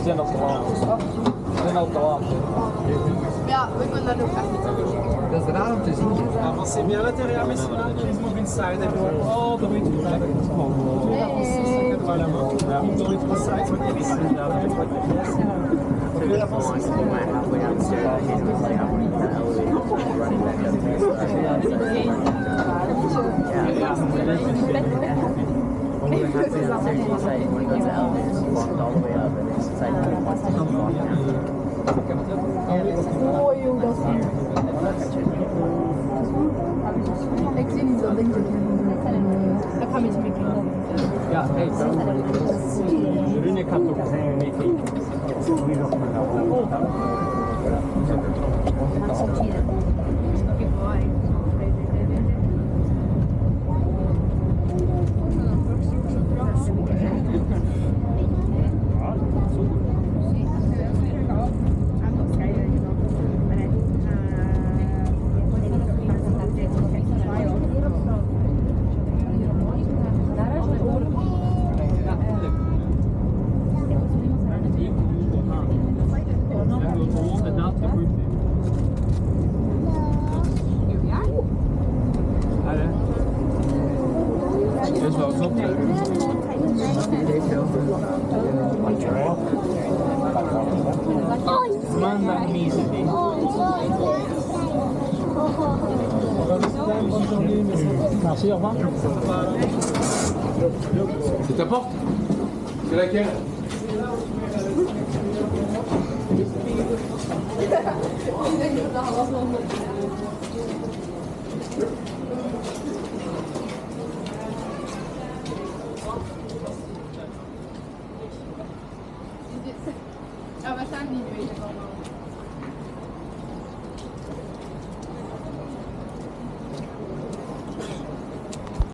zijn op de waan. Ze zijn op de waan. Ja, we kunnen dat ook echt niet. Dat is raar om te zien. Avancez bien à l'intérieur, messieurs. Please move inside, everyone. All the way to the back. Voilà, move the way to the side. He went halfway downstairs and he was like, I want to use the elevator, running back upstairs. When we were halfway downstairs, he was like, when we go to the elevator, he walked all the way up and he's like, he wants to just walk down. Oh, joh, dat is hier. Ik zie niet dat ding. Dat gaat met je micro. Ja, hey, Rune kan toch zijn meeting. Merci, au revoir. C'est ta porte? C'est laquelle? Ja, we staan niet bezig allemaal.